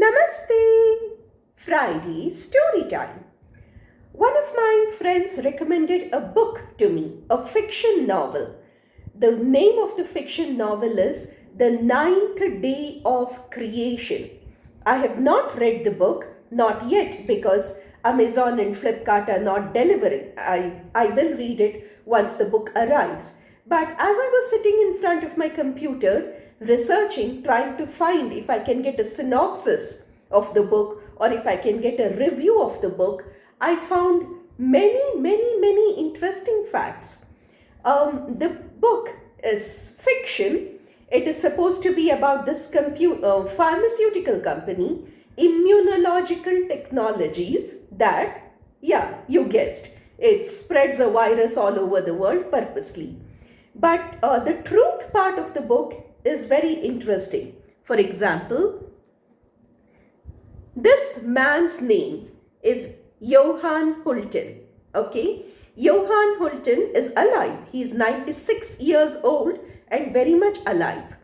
Namaste! Friday story time. One of my friends recommended a book to me, a fiction novel. The name of the fiction novel is The Ninth Day of Creation. I have not read the book, not yet, because Amazon and Flipkart are not delivering. I will read it once the book arrives. But as I was sitting in front of my computer, researching, trying to find if I can get a synopsis of the book or if I can get a review of the book, I found many interesting facts. The book is fiction. It is supposed to be about this pharmaceutical company, Immunological Technologies, that, yeah, you guessed, it spreads a virus all over the world purposely. But the truth part of the book is very interesting. For example, this man's name is Johan Hultin. Okay, Johan Hultin is alive. He is 96 years old and very much alive.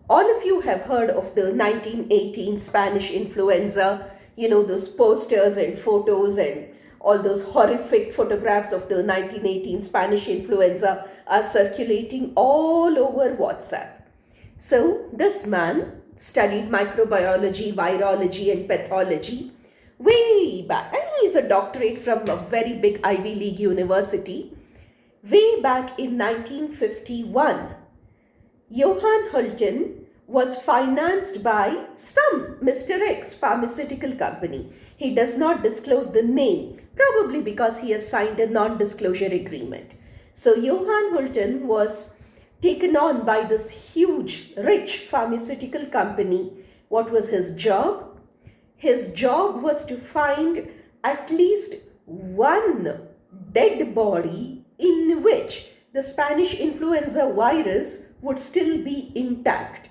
All of you have heard of the 1918 Spanish influenza, those posters and photos and all those horrific photographs of the 1918 Spanish influenza are circulating all over WhatsApp. So this man studied microbiology, virology and pathology way back, and he is a doctorate from a very big Ivy League university. Way back in 1951, Johan Hultin was financed by some Mr. X pharmaceutical company. He does not disclose the name, probably because he has signed a non-disclosure agreement. So Johan Hultin was taken on by this huge, rich pharmaceutical company. What was his job? His job was to find at least one dead body in which the Spanish influenza virus would still be intact.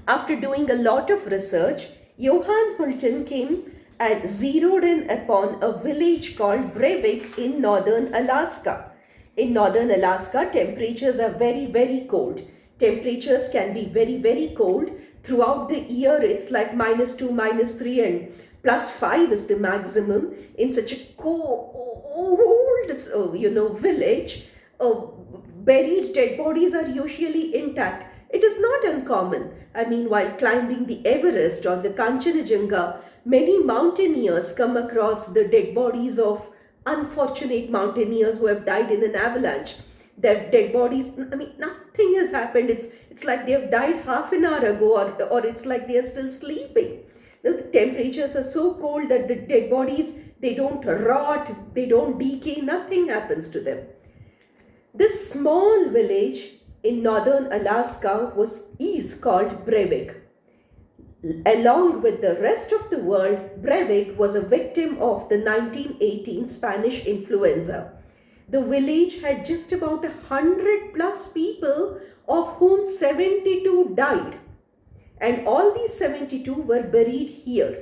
After doing a lot of research, Johan Hultin came and zeroed in upon a village called Brevik in northern Alaska. In northern Alaska, temperatures are very cold. Temperatures can be very cold. Throughout the year, it's like -2, -3 and +5 is the maximum. In such a cold, village, buried dead bodies are usually intact. It is not uncommon. I mean, while climbing the Everest or the Kanchenjunga, many mountaineers come across the dead bodies of unfortunate mountaineers who have died in an avalanche. Their dead bodies, nothing has happened. It's like they have died half an hour ago, or it's like they are still sleeping. The temperatures are so cold that the dead bodies, they don't rot, they don't decay, nothing happens to them. This small village in northern Alaska is called Brevik. Along with the rest of the world, Brevik was a victim of the 1918 Spanish influenza. The village had just about 100+ people, of whom 72 died. And all these 72 were buried here.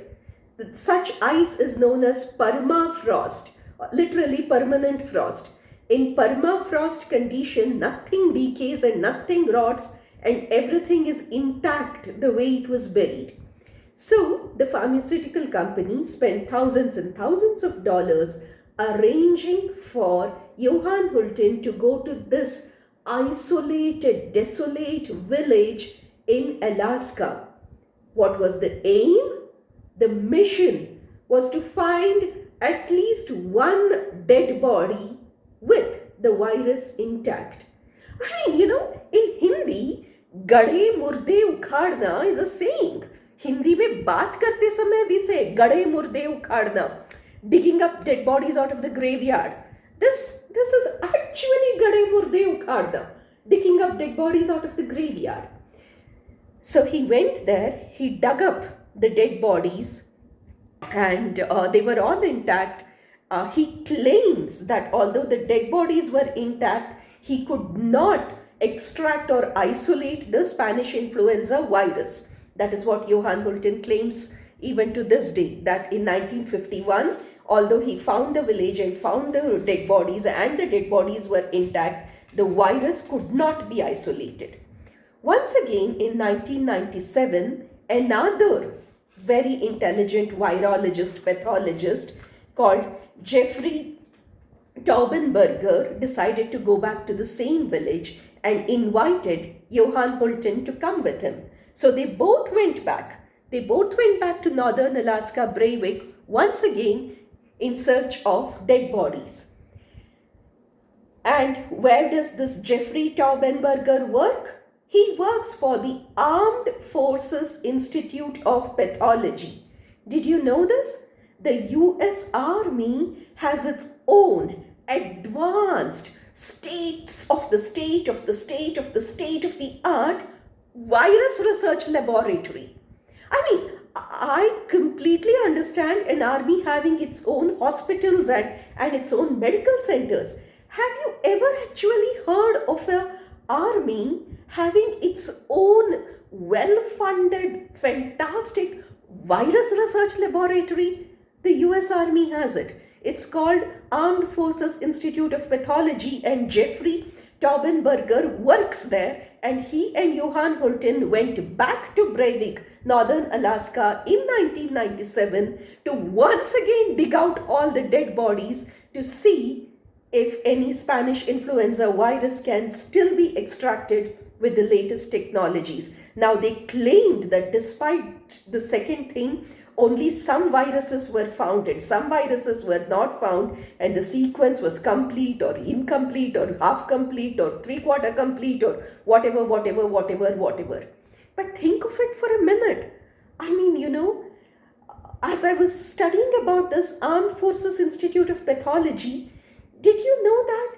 Such ice is known as permafrost, literally permanent frost. In permafrost condition, nothing decays and nothing rots and everything is intact the way it was buried. So the pharmaceutical company spent thousands and thousands of dollars arranging for Johan Hultin to go to this isolated, desolate village in Alaska. What was the aim? The mission was to find at least one dead body with the virus intact. In Hindi, गड़े मुर्दे उखाड़ना is a saying. Hindi में बात करते समय we say गड़े मुर्दे उखाड़ना, digging up dead bodies out of the graveyard. This is actually गड़े मुर्दे उखाड़ना, digging up dead bodies out of the graveyard. So he went there, he dug up the dead bodies and they were all intact. He claims that although the dead bodies were intact, he could not extract or isolate the Spanish influenza virus. That is what Johan Hultin claims even to this day, that in 1951, although he found the village and found the dead bodies and the dead bodies were intact, the virus could not be isolated. Once again, in 1997, another very intelligent virologist, pathologist called Jeffrey Taubenberger decided to go back to the same village and invited Johann Hultin to come with him. So they both went back. They both went back to northern Alaska, Breivik, once again in search of dead bodies. And where does this Jeffrey Taubenberger work? He works for the Armed Forces Institute of Pathology. Did you know this? The US Army has its own advanced states of the state of the state of the state of the art virus research laboratory. I mean, I completely understand an army having its own hospitals and its own medical centers. Have you ever actually heard of an army having its own well-funded, fantastic virus research laboratory? The US Army has it. It's called Armed Forces Institute of Pathology, and Jeffrey Taubenberger works there, and he and Johann Hultin went back to Breivik, northern Alaska in 1997 to once again dig out all the dead bodies to see if any Spanish influenza virus can still be extracted with the latest technologies. Now, they claimed that despite the second thing, only some viruses were found and some viruses were not found, and the sequence was complete or incomplete or half complete or three-quarter complete or whatever. But think of it for a minute. I mean, as I was studying about this Armed Forces Institute of Pathology, did you know that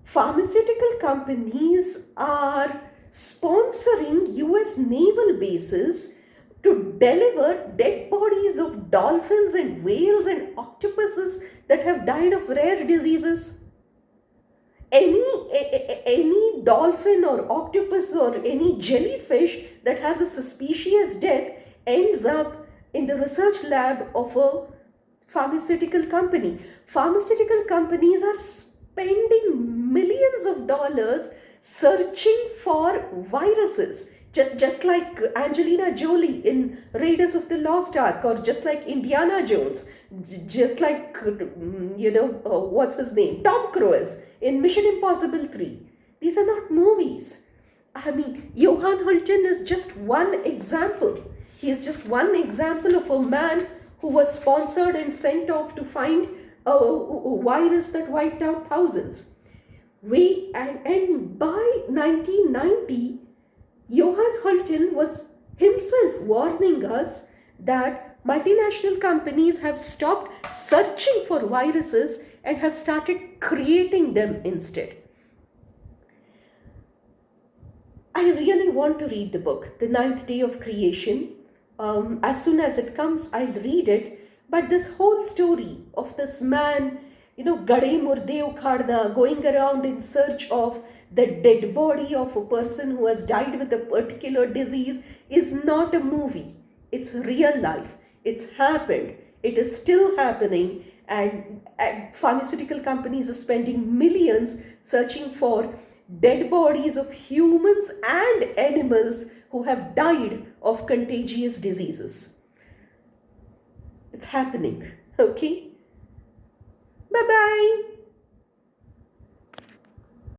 pharmaceutical companies are sponsoring US naval bases to deliver dead bodies of dolphins and whales and octopuses that have died of rare diseases? Any dolphin or octopus or any jellyfish that has a suspicious death ends up in the research lab of a pharmaceutical company. Pharmaceutical companies are spending millions of dollars searching for viruses, just like Angelina Jolie in Raiders of the Lost Ark, or just like Indiana Jones, just like, what's his name? Tom Cruise in Mission Impossible 3. These are not movies. I mean, Johann Hultin is just one example. He is just one example of a man who was sponsored and sent off to find a virus that wiped out thousands. And by 1990, Johann Hultin was himself warning us that multinational companies have stopped searching for viruses and have started creating them instead. I really want to read the book, The Ninth Day of Creation. As soon as it comes, I'll read it. But this whole story of this man, Gade Murde Ukharda, going around in search of the dead body of a person who has died with a particular disease, is not a movie. It's real life. It's happened. It is still happening. And pharmaceutical companies are spending millions searching for dead bodies of humans and animals who have died of contagious diseases. It's happening. Okay? Bye-bye.